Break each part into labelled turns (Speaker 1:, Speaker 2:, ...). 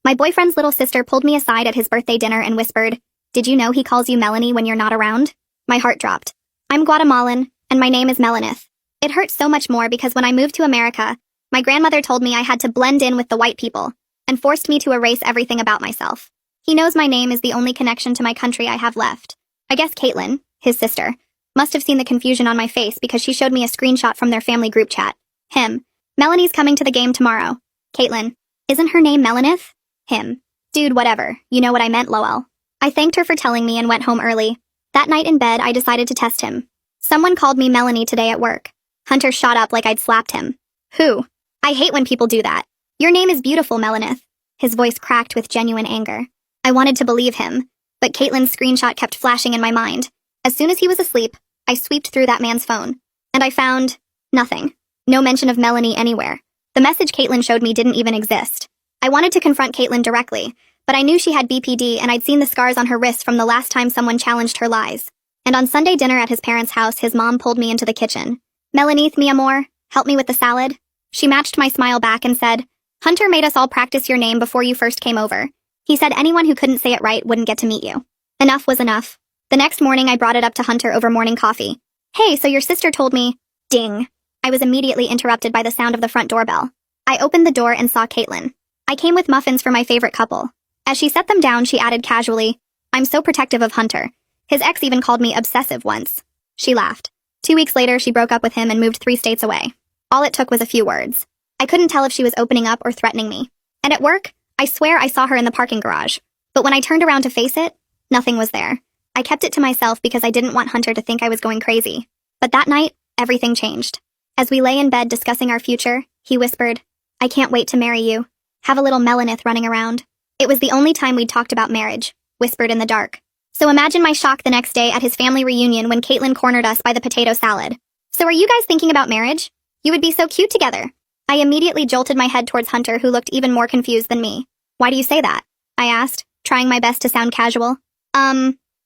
Speaker 1: My boyfriend's little sister pulled me aside at his birthday dinner and whispered, "Did you know he calls you Melanie when you're not around?" My heart dropped. I'm Guatemalan, and my name is Melanie. It hurt so much more because when I moved to America, my grandmother told me I had to blend in with the white people, and forced me to erase everything about myself. He knows my name is the only connection to my country I have left. I guess Caitlin, his sister, must have seen the confusion on my face because she showed me a screenshot from their family group chat. Him. Melanie's coming to the game tomorrow. Caitlin. Isn't her name Melanie? Him. Dude, whatever. You know what I meant, lol. I thanked her for telling me and went home early. That night in bed, I decided to test him. Someone called me Melanie today at work. Hunter shot up like I'd slapped him. Who? I hate when people do that. Your name is beautiful, Melanie. His voice cracked with genuine anger. I wanted to believe him, but Caitlin's screenshot kept flashing in my mind. As soon as he was asleep, I sweeped through that man's phone, and I found nothing. No mention of Melanie anywhere. The message Caitlin showed me didn't even exist. I wanted to confront Caitlin directly, but I knew she had BPD and I'd seen the scars on her wrists from the last time someone challenged her lies. And on Sunday dinner at his parents' house, his mom pulled me into the kitchen. "Melanie, mi amor, help me with the salad." She matched my smile back and said, "Hunter made us all practice your name before you first came over. He said anyone who couldn't say it right wouldn't get to meet you." Enough was enough. The next morning, I brought it up to Hunter over morning coffee. "Hey, so your sister told me..." Ding. I was immediately interrupted by the sound of the front doorbell. I opened the door and saw Caitlin. I came with muffins for my favorite couple. As she set them down, she added casually, "I'm so protective of Hunter. His ex even called me obsessive once." She laughed. 2 weeks later, she broke up with him and moved 3 states away. All it took was a few words. I couldn't tell if she was opening up or threatening me. And at work, I swear I saw her in the parking garage. But when I turned around to face it, nothing was there. I kept it to myself because I didn't want Hunter to think I was going crazy. But that night, everything changed. As we lay in bed discussing our future, he whispered, "I can't wait to marry you. Have a little Melanie running around." It was the only time we'd talked about marriage, whispered in the dark. So imagine my shock the next day at his family reunion when Caitlin cornered us by the potato salad. "So are you guys thinking about marriage? You would be so cute together." I immediately jolted my head towards Hunter, who looked even more confused than me. "Why do you say that?" I asked, trying my best to sound casual.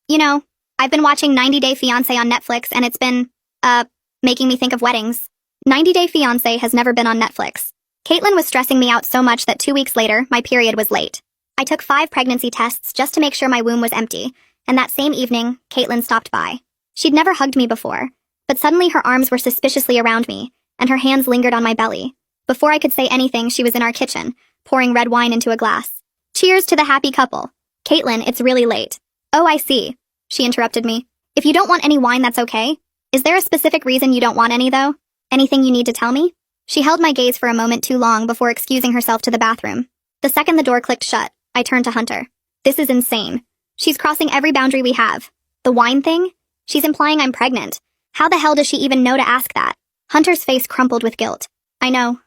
Speaker 1: You know, I've been watching 90 Day Fiancé on Netflix and it's been, making me think of weddings. 90 Day Fiancé has never been on Netflix. Caitlin was stressing me out so much that 2 weeks later, my period was late. I took 5 pregnancy tests just to make sure my womb was empty, and that same evening, Caitlin stopped by. She'd never hugged me before, but suddenly her arms were suspiciously around me, and her hands lingered on my belly. Before I could say anything, she was in our kitchen, pouring red wine into a glass. "Cheers to the happy couple." "Caitlin, it's really late." "Oh, I see." She interrupted me. "If you don't want any wine, that's okay. Is there a specific reason you don't want any, though? Anything you need to tell me?" She held my gaze for a moment too long before excusing herself to the bathroom. The second the door clicked shut, I turned to Hunter. "This is insane. She's crossing every boundary we have. The wine thing? She's implying I'm pregnant. How the hell does she even know to ask that?" Hunter's face crumpled with guilt. I know.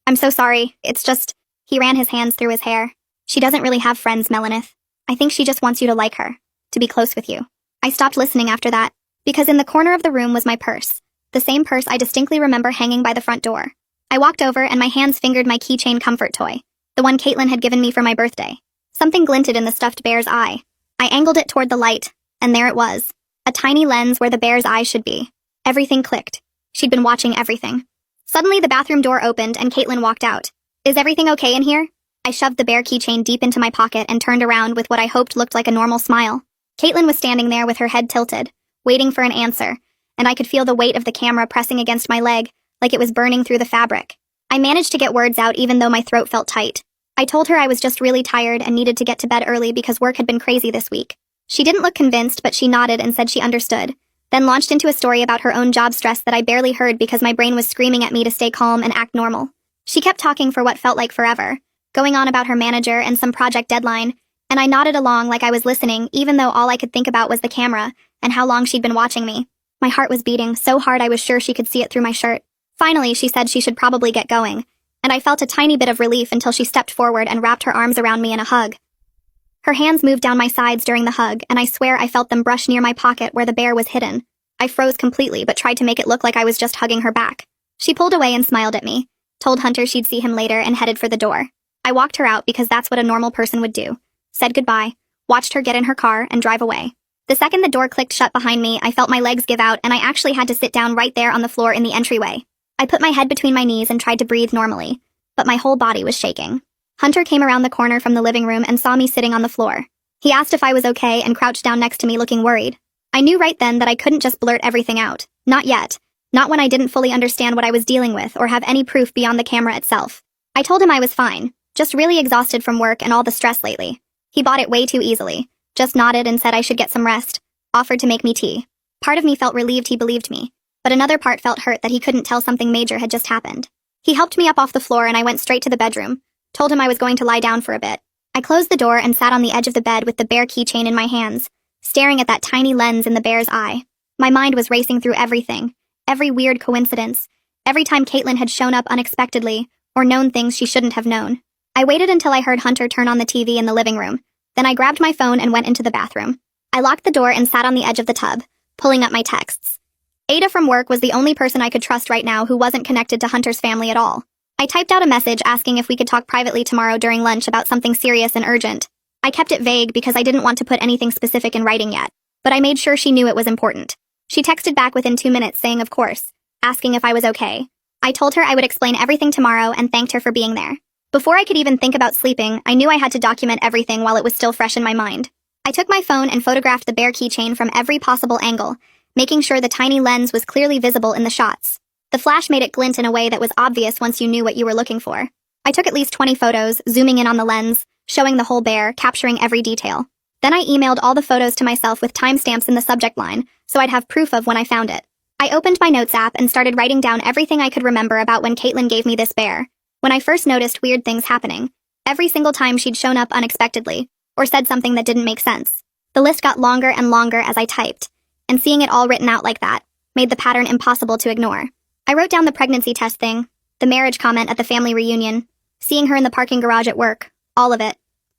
Speaker 1: I'm so sorry. It's just..." He ran his hands through his hair. "She doesn't really have friends, Melanie. I think she just wants you to like her, to be close with you." I stopped listening after that, because in the corner of the room was my purse. The same purse I distinctly remember hanging by the front door. I walked over and my hands fingered my keychain comfort toy, the one Caitlin had given me for my birthday. Something glinted in the stuffed bear's eye. I angled it toward the light, and there it was. A tiny lens where the bear's eye should be. Everything clicked. She'd been watching everything. Suddenly the bathroom door opened and Caitlin walked out. "Is everything okay in here?" I shoved the bear keychain deep into my pocket and turned around with what I hoped looked like a normal smile. Caitlin was standing there with her head tilted, waiting for an answer, and I could feel the weight of the camera pressing against my leg, like it was burning through the fabric. I managed to get words out even though my throat felt tight. I told her I was just really tired and needed to get to bed early because work had been crazy this week. She didn't look convinced, but she nodded and said she understood, then launched into a story about her own job stress that I barely heard because my brain was screaming at me to stay calm and act normal. She kept talking for what felt like forever, going on about her manager and some project deadline, and I nodded along like I was listening, even though all I could think about was the camera and how long she'd been watching me. My heart was beating so hard I was sure she could see it through my shirt. Finally, she said she should probably get going, and I felt a tiny bit of relief until she stepped forward and wrapped her arms around me in a hug. Her hands moved down my sides during the hug, and I swear I felt them brush near my pocket where the bear was hidden. I froze completely, but tried to make it look like I was just hugging her back. She pulled away and smiled at me, told Hunter she'd see him later, and headed for the door. I walked her out because that's what a normal person would do. Said goodbye, watched her get in her car, and drive away. The second the door clicked shut behind me, I felt my legs give out, and I actually had to sit down right there on the floor in the entryway. I put my head between my knees and tried to breathe normally, but my whole body was shaking. Hunter came around the corner from the living room and saw me sitting on the floor. He asked if I was okay and crouched down next to me looking worried. I knew right then that I couldn't just blurt everything out. Not yet. Not when I didn't fully understand what I was dealing with or have any proof beyond the camera itself. I told him I was fine, just really exhausted from work and all the stress lately. He bought it way too easily, just nodded and said I should get some rest, offered to make me tea. Part of me felt relieved he believed me, but another part felt hurt that he couldn't tell something major had just happened. He helped me up off the floor and I went straight to the bedroom, told him I was going to lie down for a bit. I closed the door and sat on the edge of the bed with the bear keychain in my hands, staring at that tiny lens in the bear's eye. My mind was racing through everything, every weird coincidence, every time Caitlin had shown up unexpectedly, or known things she shouldn't have known. I waited until I heard Hunter turn on the TV in the living room, then I grabbed my phone and went into the bathroom. I locked the door and sat on the edge of the tub, pulling up my texts. Ada from work was the only person I could trust right now who wasn't connected to Hunter's family at all. I typed out a message asking if we could talk privately tomorrow during lunch about something serious and urgent. I kept it vague because I didn't want to put anything specific in writing yet, but I made sure she knew it was important. She texted back within 2 minutes saying of course, asking if I was okay. I told her I would explain everything tomorrow and thanked her for being there. Before I could even think about sleeping, I knew I had to document everything while it was still fresh in my mind. I took my phone and photographed the bear keychain from every possible angle, making sure the tiny lens was clearly visible in the shots. The flash made it glint in a way that was obvious once you knew what you were looking for. I took at least 20 photos, zooming in on the lens, showing the whole bear, capturing every detail. Then I emailed all the photos to myself with timestamps in the subject line, so I'd have proof of when I found it. I opened my notes app and started writing down everything I could remember about when Caitlin gave me this bear. When I first noticed weird things happening, every single time she'd shown up unexpectedly, or said something that didn't make sense. The list got longer and longer as I typed, and seeing it all written out like that made the pattern impossible to ignore. I wrote down the pregnancy test thing, the marriage comment at the family reunion, seeing her in the parking garage at work, all of it.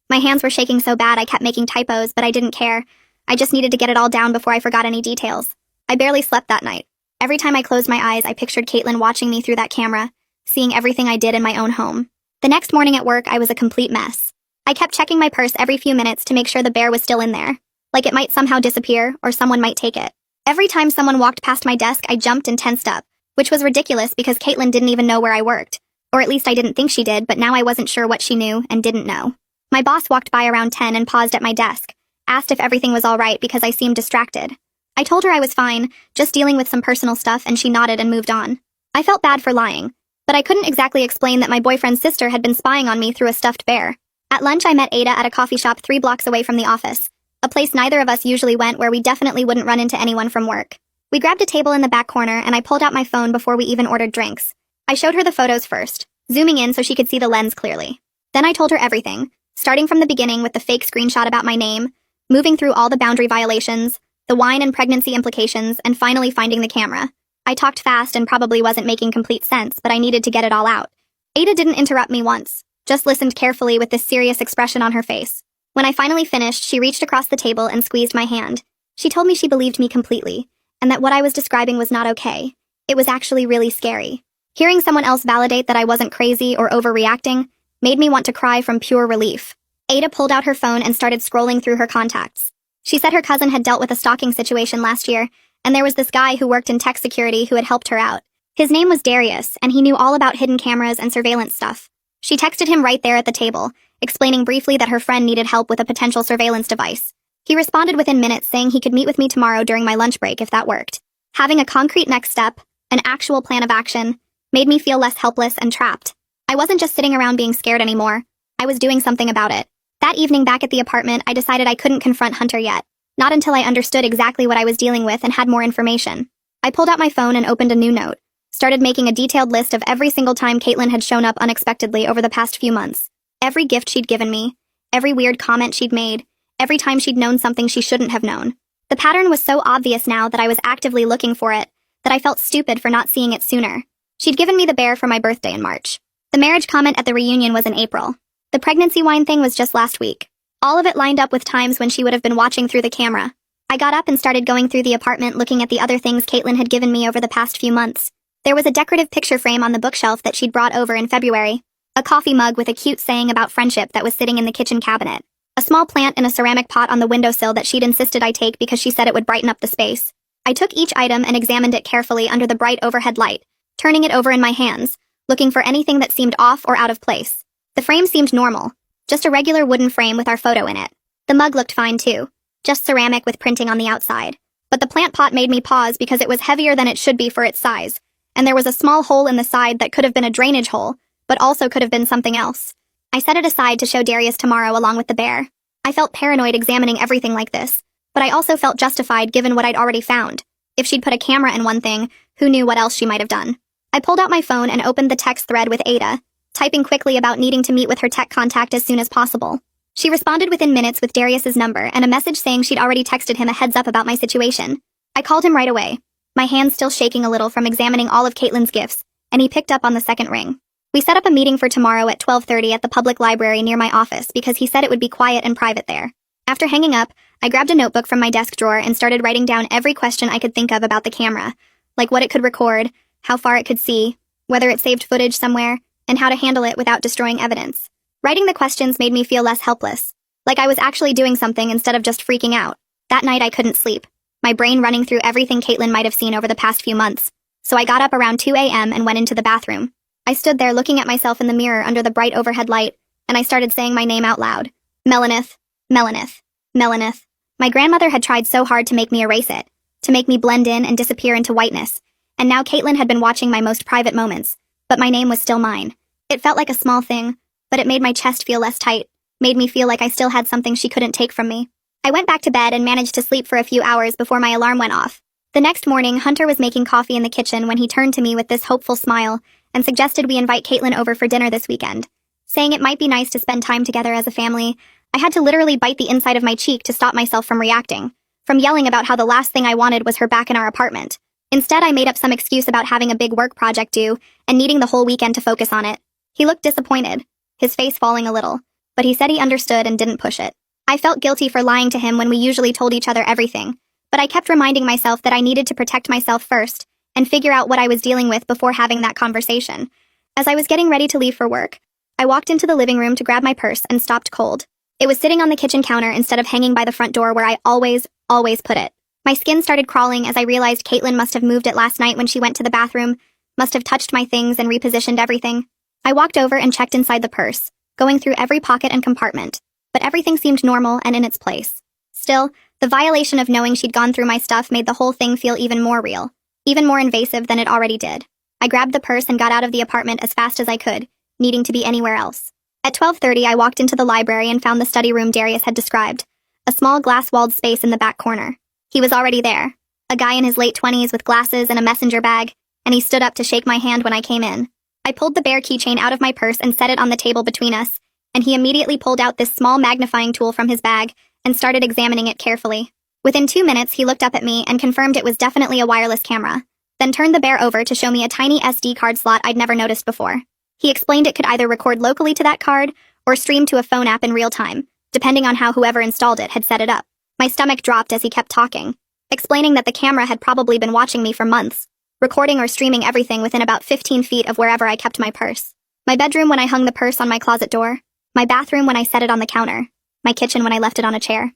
Speaker 1: My hands were shaking so bad I kept making typos, but I didn't care. I just needed to get it all down before I forgot any details. I barely slept that night. Every time I closed my eyes, I pictured Caitlin watching me through that camera, seeing everything I did in my own home. The next morning at work, I was a complete mess. I kept checking my purse every few minutes to make sure the bear was still in there, like it might somehow disappear or someone might take it. Every time someone walked past my desk, I jumped and tensed up, which was ridiculous because Caitlin didn't even know where I worked. Or at least I didn't think she did, but now I wasn't sure what she knew and didn't know. My boss walked by around 10 and paused at my desk, asked if everything was all right because I seemed distracted. I told her I was fine, just dealing with some personal stuff, and she nodded and moved on. I felt bad for lying, but I couldn't exactly explain that my boyfriend's sister had been spying on me through a stuffed bear. At lunch, I met Ada at a coffee shop 3 blocks away from the office, a place neither of us usually went where we definitely wouldn't run into anyone from work. We grabbed a table in the back corner and I pulled out my phone before we even ordered drinks. I showed her the photos first, zooming in so she could see the lens clearly. Then I told her everything, starting from the beginning with the fake screenshot about my name, moving through all the boundary violations, the wine and pregnancy implications, and finally finding the camera. I talked fast and probably wasn't making complete sense, but I needed to get it all out. Ada didn't interrupt me once, just listened carefully with this serious expression on her face. When I finally finished, she reached across the table and squeezed my hand. She told me she believed me completely, and that what I was describing was not okay. It was actually really scary. Hearing someone else validate that I wasn't crazy or overreacting made me want to cry from pure relief. Ada pulled out her phone and started scrolling through her contacts. She said her cousin had dealt with a stalking situation last year, and there was this guy who worked in tech security who had helped her out. His name was Darius, and he knew all about hidden cameras and surveillance stuff. She texted him right there at the table, explaining briefly that her friend needed help with a potential surveillance device. He responded within minutes saying he could meet with me tomorrow during my lunch break if that worked. Having a concrete next step, an actual plan of action, made me feel less helpless and trapped. I wasn't just sitting around being scared anymore. I was doing something about it. That evening back at the apartment, I decided I couldn't confront Hunter yet. Not until I understood exactly what I was dealing with and had more information. I pulled out my phone and opened a new note, started making a detailed list of every single time Caitlin had shown up unexpectedly over the past few months. Every gift she'd given me, every weird comment she'd made, every time she'd known something she shouldn't have known. The pattern was so obvious now that I was actively looking for it, that I felt stupid for not seeing it sooner. She'd given me the bear for my birthday in March. The marriage comment at the reunion was in April. The pregnancy wine thing was just last week. All of it lined up with times when she would have been watching through the camera. I got up and started going through the apartment looking at the other things Caitlin had given me over the past few months. There was a decorative picture frame on the bookshelf that she'd brought over in February, a coffee mug with a cute saying about friendship that was sitting in the kitchen cabinet, a small plant in a ceramic pot on the windowsill that she'd insisted I take because she said it would brighten up the space. I took each item and examined it carefully under the bright overhead light, turning it over in my hands, looking for anything that seemed off or out of place. The frame seemed normal, just a regular wooden frame with our photo in it. The mug looked fine too, just ceramic with printing on the outside. But the plant pot made me pause because it was heavier than it should be for its size, and there was a small hole in the side that could have been a drainage hole, but also could have been something else. I set it aside to show Darius tomorrow along with the bear. I felt paranoid examining everything like this, but I also felt justified given what I'd already found. If she'd put a camera in one thing, who knew what else she might have done? I pulled out my phone and opened the text thread with Ada, typing quickly about needing to meet with her tech contact as soon as possible. She responded within minutes with Darius's number and a message saying she'd already texted him a heads up about my situation. I called him right away, my hands still shaking a little from examining all of Caitlin's gifts, and he picked up on the second ring. We set up a meeting for tomorrow at 12:30 at the public library near my office because he said it would be quiet and private there. After hanging up, I grabbed a notebook from my desk drawer and started writing down every question I could think of about the camera, like what it could record, how far it could see, whether it saved footage somewhere, and how to handle it without destroying evidence. Writing the questions made me feel less helpless, like I was actually doing something instead of just freaking out. That night I couldn't sleep, my brain running through everything Caitlin might have seen over the past few months, so I got up around 2 a.m. and went into the bathroom. I stood there looking at myself in the mirror under the bright overhead light, and I started saying my name out loud. Melanith, Melanith, Melanith. My grandmother had tried so hard to make me erase it, to make me blend in and disappear into whiteness, and now Caitlin had been watching my most private moments, but my name was still mine. It felt like a small thing, but it made my chest feel less tight, made me feel like I still had something she couldn't take from me. I went back to bed and managed to sleep for a few hours before my alarm went off. The next morning, Hunter was making coffee in the kitchen when he turned to me with this hopeful smile and suggested we invite Caitlin over for dinner this weekend. Saying it might be nice to spend time together as a family, I had to literally bite the inside of my cheek to stop myself from reacting, from yelling about how the last thing I wanted was her back in our apartment. Instead, I made up some excuse about having a big work project due and needing the whole weekend to focus on it. He looked disappointed, his face falling a little, but he said he understood and didn't push it. I felt guilty for lying to him when we usually told each other everything, but I kept reminding myself that I needed to protect myself first and figure out what I was dealing with before having that conversation. As I was getting ready to leave for work, I walked into the living room to grab my purse and stopped cold. It was sitting on the kitchen counter instead of hanging by the front door where I always put it. My skin started crawling as I realized Caitlin must have moved it last night when she went to the bathroom, must have touched my things and repositioned everything. I walked over and checked inside the purse, going through every pocket and compartment, but everything seemed normal and in its place. Still, the violation of knowing she'd gone through my stuff made the whole thing feel even more real, even more invasive than it already did. I grabbed the purse and got out of the apartment as fast as I could, needing to be anywhere else. At 12:30, I walked into the library and found the study room Darius had described, a small glass-walled space in the back corner. He was already there, a guy in his late 20s with glasses and a messenger bag, and he stood up to shake my hand when I came in. I pulled the bear keychain out of my purse and set it on the table between us, and he immediately pulled out this small magnifying tool from his bag and started examining it carefully. Within 2 minutes, he looked up at me and confirmed it was definitely a wireless camera, then turned the bear over to show me a tiny SD card slot I'd never noticed before. He explained it could either record locally to that card or stream to a phone app in real time, depending on how whoever installed it had set it up. My stomach dropped as he kept talking, explaining that the camera had probably been watching me for months, recording or streaming everything within about 15 feet of wherever I kept my purse. My bedroom when I hung the purse on my closet door, my bathroom when I set it on the counter, my kitchen when I left it on a chair.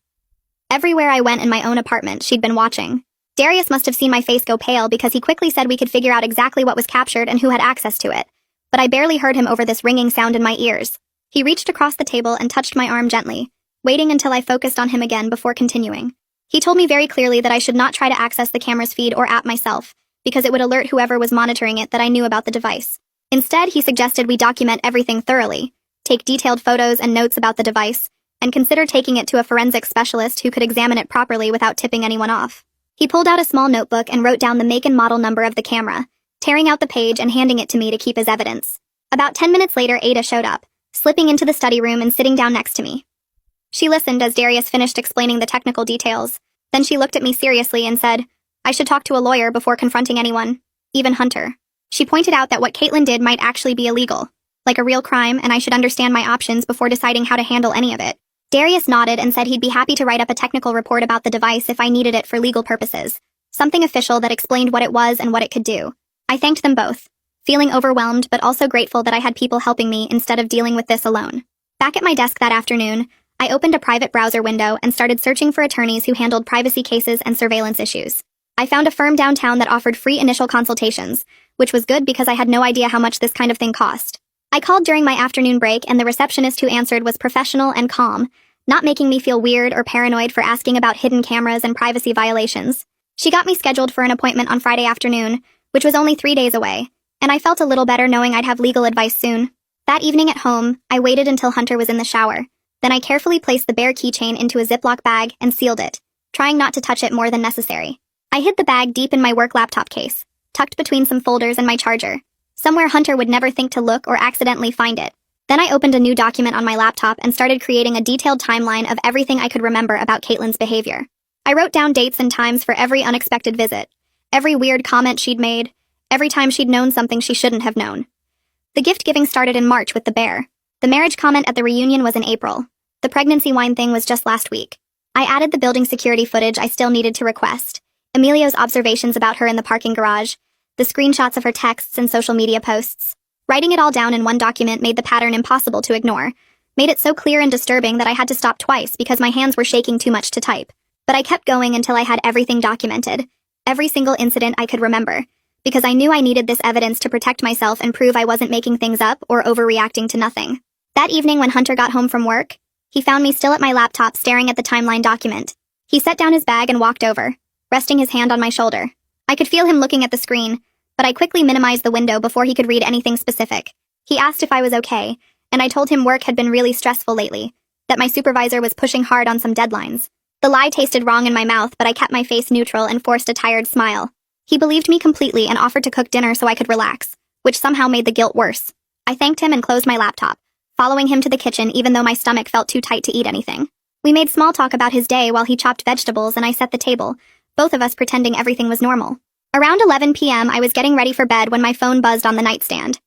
Speaker 1: Everywhere I went in my own apartment, she'd been watching. Darius must have seen my face go pale because he quickly said we could figure out exactly what was captured and who had access to it, but I barely heard him over this ringing sound in my ears. He reached across the table and touched my arm gently, waiting until I focused on him again before continuing. He told me very clearly that I should not try to access the camera's feed or app myself, because it would alert whoever was monitoring it that I knew about the device. Instead, he suggested we document everything thoroughly, take detailed photos and notes about the device, and consider taking it to a forensic specialist who could examine it properly without tipping anyone off. He pulled out a small notebook and wrote down the make and model number of the camera, tearing out the page and handing it to me to keep as evidence. About 10 minutes later, Ada showed up, slipping into the study room and sitting down next to me. She listened as Darius finished explaining the technical details. Then she looked at me seriously and said, I should talk to a lawyer before confronting anyone, even Hunter. She pointed out that what Caitlin did might actually be illegal, like a real crime, and I should understand my options before deciding how to handle any of it. Darius nodded and said he'd be happy to write up a technical report about the device if I needed it for legal purposes, something official that explained what it was and what it could do. I thanked them both, feeling overwhelmed but also grateful that I had people helping me instead of dealing with this alone. Back at my desk that afternoon, I opened a private browser window and started searching for attorneys who handled privacy cases and surveillance issues. I found a firm downtown that offered free initial consultations, which was good because I had no idea how much this kind of thing cost. I called during my afternoon break, and the receptionist who answered was professional and calm, not making me feel weird or paranoid for asking about hidden cameras and privacy violations. She got me scheduled for an appointment on Friday afternoon, which was only 3 days away, and I felt a little better knowing I'd have legal advice soon. That evening at home, I waited until Hunter was in the shower. Then I carefully placed the bear keychain into a Ziploc bag and sealed it, trying not to touch it more than necessary. I hid the bag deep in my work laptop case, tucked between some folders and my charger, somewhere Hunter would never think to look or accidentally find it. Then I opened a new document on my laptop and started creating a detailed timeline of everything I could remember about Caitlin's behavior. I wrote down dates and times for every unexpected visit, every weird comment she'd made, every time she'd known something she shouldn't have known. The gift-giving started in March with the bear. The marriage comment at the reunion was in April. The pregnancy wine thing was just last week. I added the building security footage I still needed to request, Emilio's observations about her in the parking garage, the screenshots of her texts and social media posts. Writing it all down in one document made the pattern impossible to ignore, made it so clear and disturbing that I had to stop twice because my hands were shaking too much to type. But I kept going until I had everything documented, every single incident I could remember, because I knew I needed this evidence to protect myself and prove I wasn't making things up or overreacting to nothing. That evening when Hunter got home from work, he found me still at my laptop staring at the timeline document. He set down his bag and walked over, resting his hand on my shoulder. I could feel him looking at the screen, but I quickly minimized the window before he could read anything specific. He asked if I was okay, and I told him work had been really stressful lately, that my supervisor was pushing hard on some deadlines. The lie tasted wrong in my mouth, but I kept my face neutral and forced a tired smile. He believed me completely and offered to cook dinner so I could relax, which somehow made the guilt worse. I thanked him and closed my laptop, following him to the kitchen even though my stomach felt too tight to eat anything. We made small talk about his day while he chopped vegetables and I set the table, both of us pretending everything was normal. Around 11 p.m., I was getting ready for bed when my phone buzzed on the nightstand.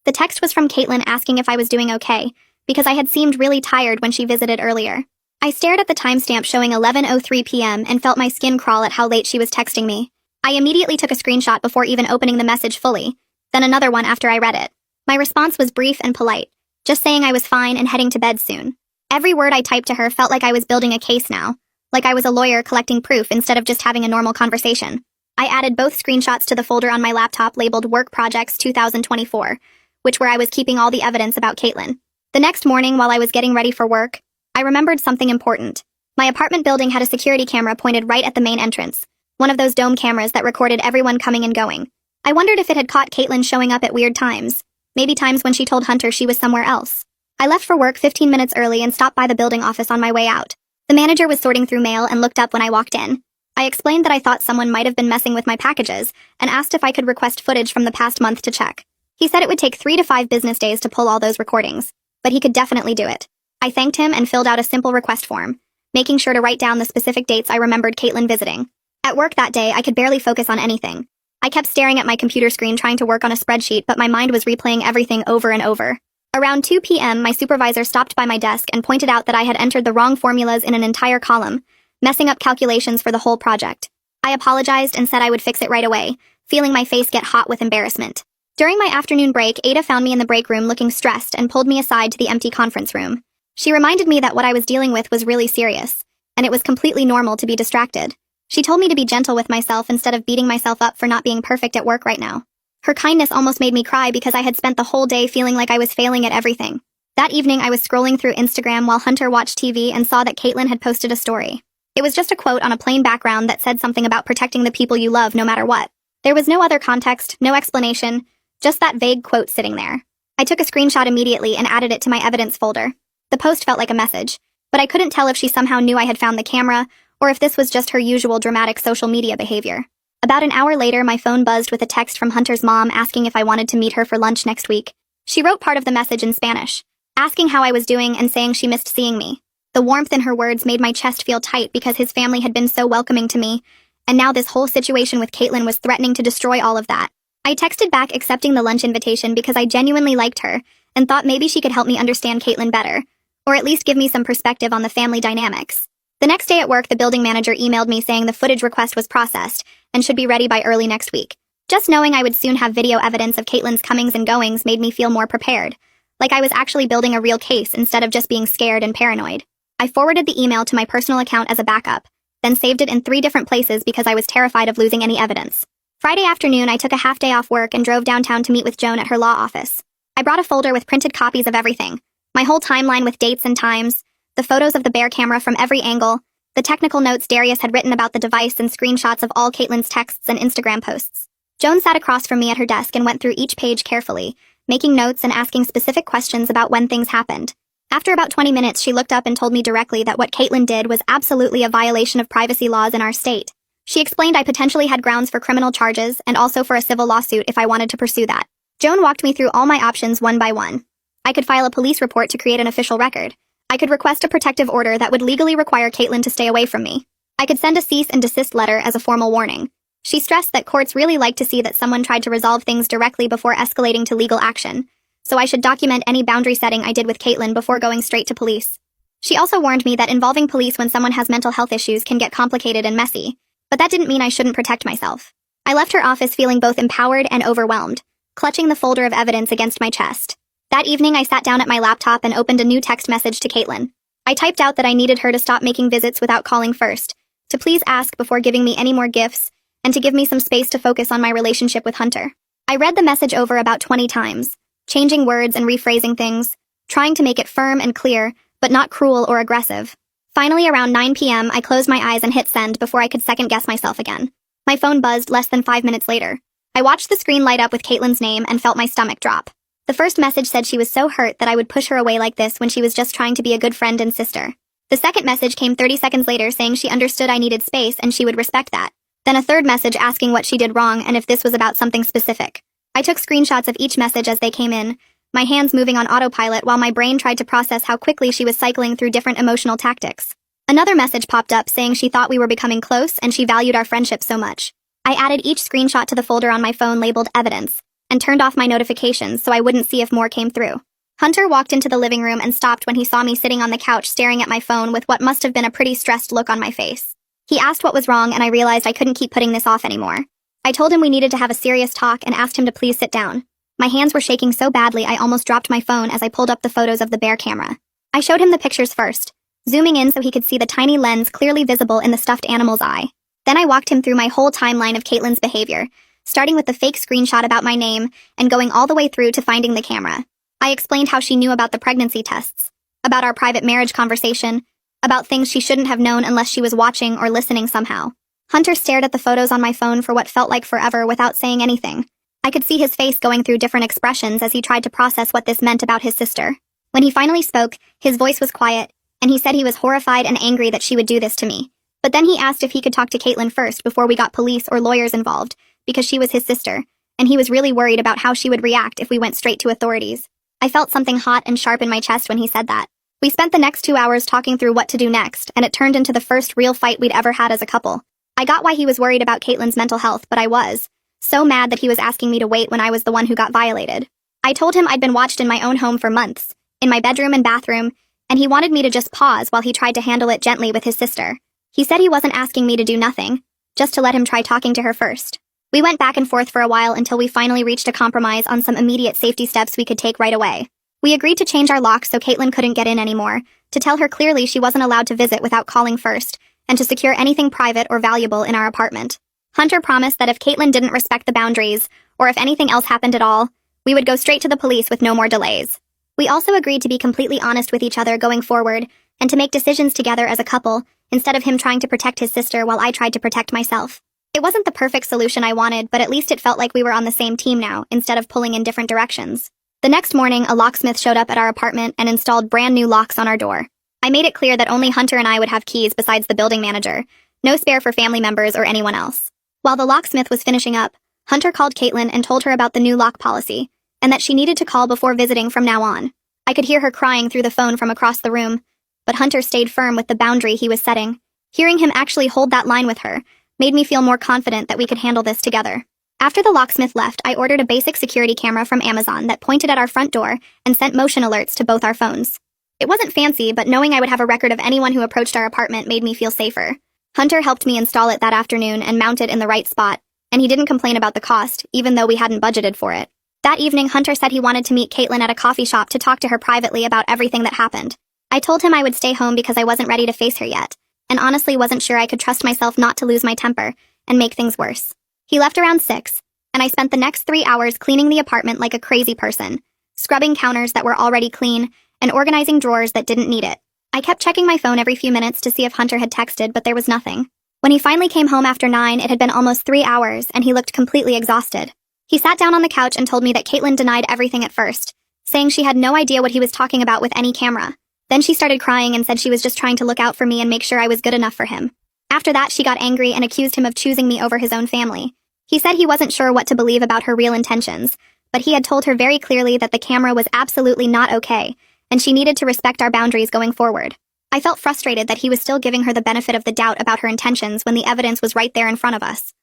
Speaker 1: The text was from Caitlin asking if I was doing okay, because I had seemed really tired when she visited earlier. I stared at the timestamp showing 11:03 p.m. and felt my skin crawl at how late she was texting me. I immediately took a screenshot before even opening the message fully, then another one after I read it. My response was brief and polite, just saying I was fine and heading to bed soon. Every word I typed to her felt like I was building a case now, like I was a lawyer collecting proof instead of just having a normal conversation. I added both screenshots to the folder on my laptop labeled Work Projects 2024, which where I was keeping all the evidence about Caitlin. The next morning, while I was getting ready for work, I remembered something important. My apartment building had a security camera pointed right at the main entrance, one of those dome cameras that recorded everyone coming and going. I wondered if it had caught Caitlin showing up at weird times, maybe times when she told Hunter she was somewhere else. I left for work 15 minutes early and stopped by the building office on my way out. The manager was sorting through mail and looked up when I walked in. I explained that I thought someone might have been messing with my packages and asked if I could request footage from the past month to check. He said it would take 3 to 5 business days to pull all those recordings, but he could definitely do it. I thanked him and filled out a simple request form, making sure to write down the specific dates I remembered Caitlin visiting. At work that day, I could barely focus on anything. I kept staring at my computer screen trying to work on a spreadsheet, but my mind was replaying everything over and over. Around 2 p.m., my supervisor stopped by my desk and pointed out that I had entered the wrong formulas in an entire column, messing up calculations for the whole project. I apologized and said I would fix it right away, feeling my face get hot with embarrassment. During my afternoon break, Ada found me in the break room looking stressed and pulled me aside to the empty conference room. She reminded me that what I was dealing with was really serious, and it was completely normal to be distracted. She told me to be gentle with myself instead of beating myself up for not being perfect at work right now. Her kindness almost made me cry because I had spent the whole day feeling like I was failing at everything. That evening, I was scrolling through Instagram while Hunter watched TV and saw that Caitlin had posted a story. It was just a quote on a plain background that said something about protecting the people you love no matter what. There was no other context, no explanation, just that vague quote sitting there. I took a screenshot immediately and added it to my evidence folder. The post felt like a message, but I couldn't tell if she somehow knew I had found the camera or if this was just her usual dramatic social media behavior. About an hour later, my phone buzzed with a text from Hunter's mom asking if I wanted to meet her for lunch next week. She wrote part of the message in Spanish, asking how I was doing and saying she missed seeing me. The warmth in her words made my chest feel tight because his family had been so welcoming to me, and now this whole situation with Caitlin was threatening to destroy all of that. I texted back accepting the lunch invitation because I genuinely liked her and thought maybe she could help me understand Caitlin better, or at least give me some perspective on the family dynamics. The next day at work, the building manager emailed me saying the footage request was processed and should be ready by early next week. Just knowing I would soon have video evidence of Caitlin's comings and goings made me feel more prepared, like I was actually building a real case instead of just being scared and paranoid. I forwarded the email to my personal account as a backup, then saved it in 3 different places because I was terrified of losing any evidence. Friday afternoon, I took a half day off work and drove downtown to meet with Joan at her law office. I I brought a folder with printed copies of everything. My whole timeline with dates and times, the photos of the bear camera from every angle, the technical notes Darius had written about the device and screenshots of all Caitlin's texts and Instagram posts. Joan sat across from me at her desk and went through each page carefully, making notes and asking specific questions about when things happened. After about 20 minutes, she looked up and told me directly that what Caitlin did was absolutely a violation of privacy laws in our state. She explained I potentially had grounds for criminal charges and also for a civil lawsuit if I wanted to pursue that. Joan walked me through all my options one by one. I could file a police report to create an official record. I could request a protective order that would legally require Caitlin to stay away from me. I could send a cease and desist letter as a formal warning. She stressed that courts really like to see that someone tried to resolve things directly before escalating to legal action, so I should document any boundary setting I did with Caitlin before going straight to police. She also warned me that involving police when someone has mental health issues can get complicated and messy, but that didn't mean I shouldn't protect myself. I left her office feeling both empowered and overwhelmed, clutching the folder of evidence against my chest. That evening, I sat down at my laptop and opened a new text message to Caitlin. I typed out that I needed her to stop making visits without calling first, to please ask before giving me any more gifts, and to give me some space to focus on my relationship with Hunter. I read the message over about 20 times, changing words and rephrasing things, trying to make it firm and clear, but not cruel or aggressive. Finally, around 9 p.m., I closed my eyes and hit send before I could second-guess myself again. My phone buzzed less than 5 minutes later. I watched the screen light up with Caitlin's name and felt my stomach drop. The first message said she was so hurt that I would push her away like this when she was just trying to be a good friend and sister. The second message came 30 seconds later saying she understood I needed space and she would respect that. Then a third message asking what she did wrong and if this was about something specific. I took screenshots of each message as they came in, my hands moving on autopilot while my brain tried to process how quickly she was cycling through different emotional tactics. Another message popped up saying she thought we were becoming close and she valued our friendship so much. I added each screenshot to the folder on my phone labeled evidence, and turned off my notifications so I wouldn't see if more came through. Hunter walked into the living room and stopped when he saw me sitting on the couch staring at my phone with what must have been a pretty stressed look on my face. He asked what was wrong and I realized I couldn't keep putting this off anymore. I told him we needed to have a serious talk and asked him to please sit down. My hands were shaking so badly I almost dropped my phone as I pulled up the photos of the bear camera. I showed him the pictures first, zooming in so he could see the tiny lens clearly visible in the stuffed animal's eye. Then I walked him through my whole timeline of Caitlin's behavior, starting with the fake screenshot about my name and going all the way through to finding the camera. I explained how she knew about the pregnancy tests, about our private marriage conversation, about things she shouldn't have known unless she was watching or listening somehow. Hunter stared at the photos on my phone for what felt like forever without saying anything. I could see his face going through different expressions as he tried to process what this meant about his sister. When he finally spoke, his voice was quiet, and he said he was horrified and angry that she would do this to me. But then he asked if he could talk to Caitlin first before we got police or lawyers involved, because she was his sister, and he was really worried about how she would react if we went straight to authorities. I felt something hot and sharp in my chest when he said that. We spent the next 2 hours talking through what to do next, and it turned into the first real fight we'd ever had as a couple. I got why he was worried about Caitlin's mental health, but I was so mad that he was asking me to wait when I was the one who got violated. I told him I'd been watched in my own home for months, in my bedroom and bathroom, and he wanted me to just pause while he tried to handle it gently with his sister. He said he wasn't asking me to do nothing, just to let him try talking to her first. We went back and forth for a while until we finally reached a compromise on some immediate safety steps we could take right away. We agreed to change our lock so Caitlin couldn't get in anymore, to tell her clearly she wasn't allowed to visit without calling first, and to secure anything private or valuable in our apartment. Hunter promised that if Caitlin didn't respect the boundaries, or if anything else happened at all, we would go straight to the police with no more delays. We also agreed to be completely honest with each other going forward, and to make decisions together as a couple, instead of him trying to protect his sister while I tried to protect myself. It wasn't the perfect solution I wanted, but at least it felt like we were on the same team now, instead of pulling in different directions. The next morning, a locksmith showed up at our apartment and installed brand new locks on our door. I made it clear that only Hunter and I would have keys besides the building manager, no spare for family members or anyone else. While the locksmith was finishing up, Hunter called Caitlin and told her about the new lock policy, and that she needed to call before visiting from now on. I could hear her crying through the phone from across the room, but Hunter stayed firm with the boundary he was setting. Hearing him actually hold that line with her made me feel more confident that we could handle this together. After the locksmith left, I ordered a basic security camera from Amazon that pointed at our front door and sent motion alerts to both our phones. It wasn't fancy, but knowing I would have a record of anyone who approached our apartment made me feel safer. Hunter helped me install it that afternoon and mount it in the right spot, and he didn't complain about the cost, even though we hadn't budgeted for it. That evening, Hunter said he wanted to meet Caitlin at a coffee shop to talk to her privately about everything that happened. I told him I would stay home because I wasn't ready to face her yet, and honestly wasn't sure I could trust myself not to lose my temper and make things worse. He left around 6, and I spent the next 3 hours cleaning the apartment like a crazy person, scrubbing counters that were already clean, and organizing drawers that didn't need it. I kept checking my phone every few minutes to see if Hunter had texted, but there was nothing. When he finally came home after 9, it had been almost 3 hours, and he looked completely exhausted. He sat down on the couch and told me that Caitlin denied everything at first, saying she had no idea what he was talking about with any camera. Then she started crying and said she was just trying to look out for me and make sure I was good enough for him. After that, she got angry and accused him of choosing me over his own family. He said he wasn't sure what to believe about her real intentions, but he had told her very clearly that the camera was absolutely not okay, and she needed to respect our boundaries going forward. I felt frustrated that he was still giving her the benefit of the doubt about her intentions when the evidence was right there in front of us.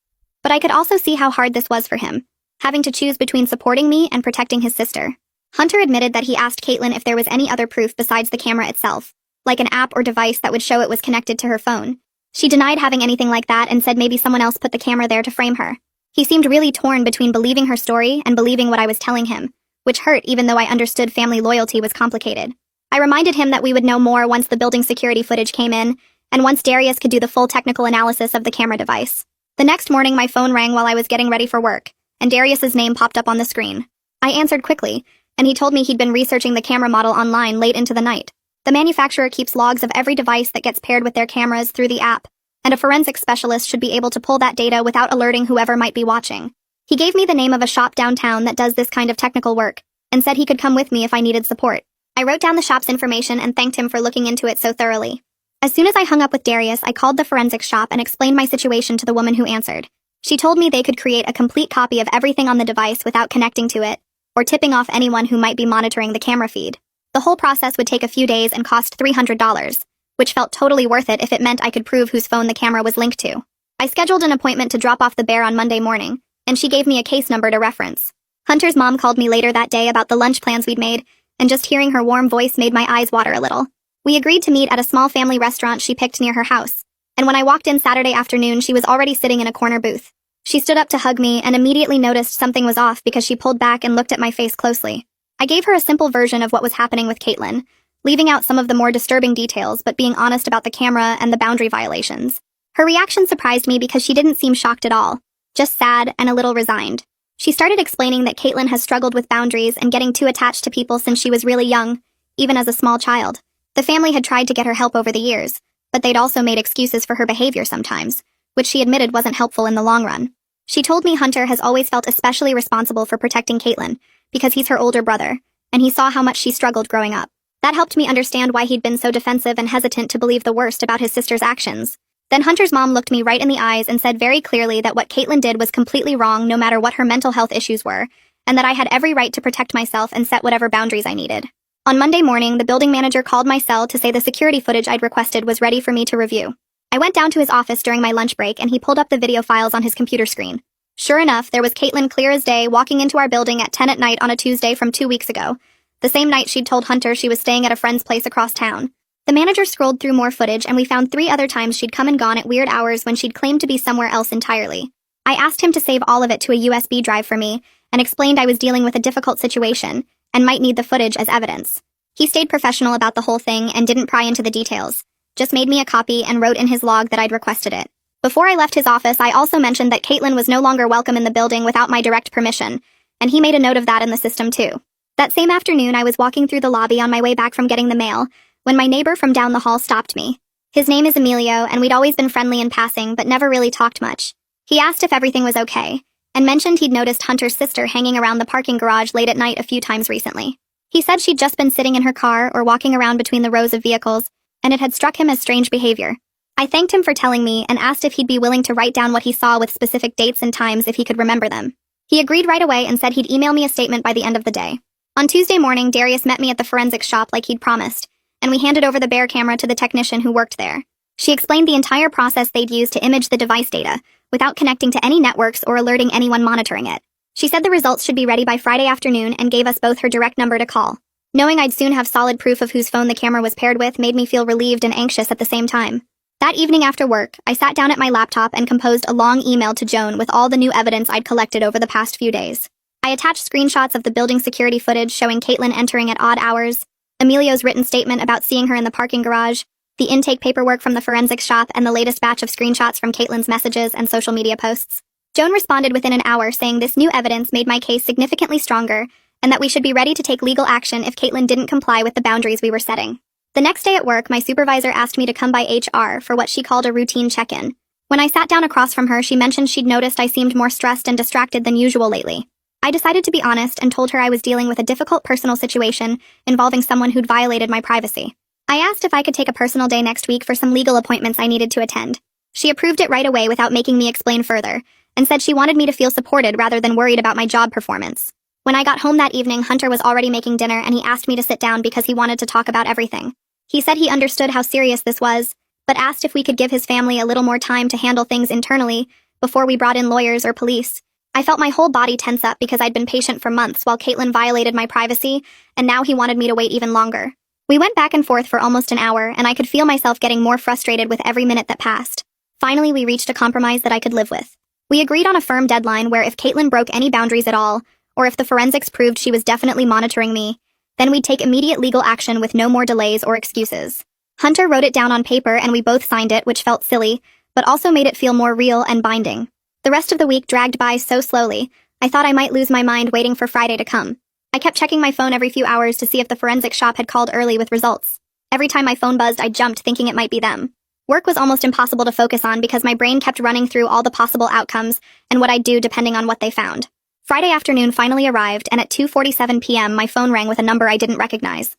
Speaker 1: But I could also see how hard this was for him, having to choose between supporting me and protecting his sister. Hunter admitted that he asked Caitlin if there was any other proof besides the camera itself, like an app or device that would show it was connected to her phone. She denied having anything like that and said maybe someone else put the camera there to frame her. He seemed really torn between believing her story and believing what I was telling him, which hurt even though I understood family loyalty was complicated. I reminded him that we would know more once the building security footage came in, and once Darius could do the full technical analysis of the camera device. The next morning my phone rang while I was getting ready for work, and Darius's name popped up on the screen. I answered quickly, and he told me he'd been researching the camera model online late into the night. The manufacturer keeps logs of every device that gets paired with their cameras through the app, and a forensic specialist should be able to pull that data without alerting whoever might be watching. He gave me the name of a shop downtown that does this kind of technical work, and said he could come with me if I needed support. I wrote down the shop's information and thanked him for looking into it so thoroughly. As soon as I hung up with Darius, I called the forensics shop and explained my situation to the woman who answered. She told me they could create a complete copy of everything on the device without connecting to it, or tipping off anyone who might be monitoring the camera feed. The whole process would take a few days and cost $300, which felt totally worth it if it meant I could prove whose phone the camera was linked to. I scheduled an appointment to drop off the bear on Monday morning, and she gave me a case number to reference. Hunter's mom called me later that day about the lunch plans we'd made, and just hearing her warm voice made my eyes water a little. We agreed to meet at a small family restaurant she picked near her house, and when I walked in Saturday afternoon, she was already sitting in a corner booth. She stood up to hug me and immediately noticed something was off because she pulled back and looked at my face closely. I gave her a simple version of what was happening with Caitlin, leaving out some of the more disturbing details but being honest about the camera and the boundary violations. Her reaction surprised me because she didn't seem shocked at all, just sad and a little resigned. She started explaining that Caitlin has struggled with boundaries and getting too attached to people since she was really young, even as a small child. The family had tried to get her help over the years, but they'd also made excuses for her behavior sometimes, which she admitted wasn't helpful in the long run. She told me Hunter has always felt especially responsible for protecting Caitlin, because he's her older brother, and he saw how much she struggled growing up. That helped me understand why he'd been so defensive and hesitant to believe the worst about his sister's actions. Then Hunter's mom looked me right in the eyes and said very clearly that what Caitlin did was completely wrong no matter what her mental health issues were, and that I had every right to protect myself and set whatever boundaries I needed. On Monday morning, the building manager called my cell to say the security footage I'd requested was ready for me to review. I went down to his office during my lunch break and he pulled up the video files on his computer screen. Sure enough, there was Caitlin clear as day walking into our building at 10 at night on a Tuesday from 2 weeks ago, the same night she'd told Hunter she was staying at a friend's place across town. The manager scrolled through more footage and we found 3 other times she'd come and gone at weird hours when she'd claimed to be somewhere else entirely. I asked him to save all of it to a USB drive for me and explained I was dealing with a difficult situation and might need the footage as evidence. He stayed professional about the whole thing and didn't pry into the details, just made me a copy and wrote in his log that I'd requested it. Before I left his office, I also mentioned that Caitlin was no longer welcome in the building without my direct permission, and he made a note of that in the system too. That same afternoon, I was walking through the lobby on my way back from getting the mail, when my neighbor from down the hall stopped me. His name is Emilio, and we'd always been friendly in passing, but never really talked much. He asked if everything was okay, and mentioned he'd noticed Hunter's sister hanging around the parking garage late at night a few times recently. He said she'd just been sitting in her car or walking around between the rows of vehicles, and it had struck him as strange behavior. I thanked him for telling me and asked if he'd be willing to write down what he saw with specific dates and times if he could remember them. He agreed right away and said he'd email me a statement by the end of the day. On Tuesday morning, Darius met me at the forensics shop like he'd promised, and we handed over the bear camera to the technician who worked there. She explained the entire process they'd used to image the device data, without connecting to any networks or alerting anyone monitoring it. She said the results should be ready by Friday afternoon and gave us both her direct number to call. Knowing I'd soon have solid proof of whose phone the camera was paired with made me feel relieved and anxious at the same time. That evening after work, I sat down at my laptop and composed a long email to Joan with all the new evidence I'd collected over the past few days. I attached screenshots of the building security footage showing Caitlin entering at odd hours, Emilio's written statement about seeing her in the parking garage, the intake paperwork from the forensics shop, and the latest batch of screenshots from Caitlin's messages and social media posts. Joan responded within an hour saying this new evidence made my case significantly stronger and that we should be ready to take legal action if Caitlin didn't comply with the boundaries we were setting. The next day at work, my supervisor asked me to come by HR for what she called a routine check-in. When I sat down across from her, she mentioned she'd noticed I seemed more stressed and distracted than usual lately. I decided to be honest and told her I was dealing with a difficult personal situation involving someone who'd violated my privacy. I asked if I could take a personal day next week for some legal appointments I needed to attend. She approved it right away without making me explain further, and said she wanted me to feel supported rather than worried about my job performance. When I got home that evening, Hunter was already making dinner and he asked me to sit down because he wanted to talk about everything. He said he understood how serious this was, but asked if we could give his family a little more time to handle things internally before we brought in lawyers or police. I felt my whole body tense up because I'd been patient for months while Caitlin violated my privacy, and now he wanted me to wait even longer. We went back and forth for almost an hour, and I could feel myself getting more frustrated with every minute that passed. Finally, we reached a compromise that I could live with. We agreed on a firm deadline where if Caitlin broke any boundaries at all, or if the forensics proved she was definitely monitoring me, then we'd take immediate legal action with no more delays or excuses. Hunter wrote it down on paper and we both signed it, which felt silly, but also made it feel more real and binding. The rest of the week dragged by so slowly, I thought I might lose my mind waiting for Friday to come. I kept checking my phone every few hours to see if the forensic shop had called early with results. Every time my phone buzzed, I jumped thinking it might be them. Work was almost impossible to focus on because my brain kept running through all the possible outcomes and what I'd do depending on what they found. Friday afternoon finally arrived, and at 2:47 p.m. my phone rang with a number I didn't recognize.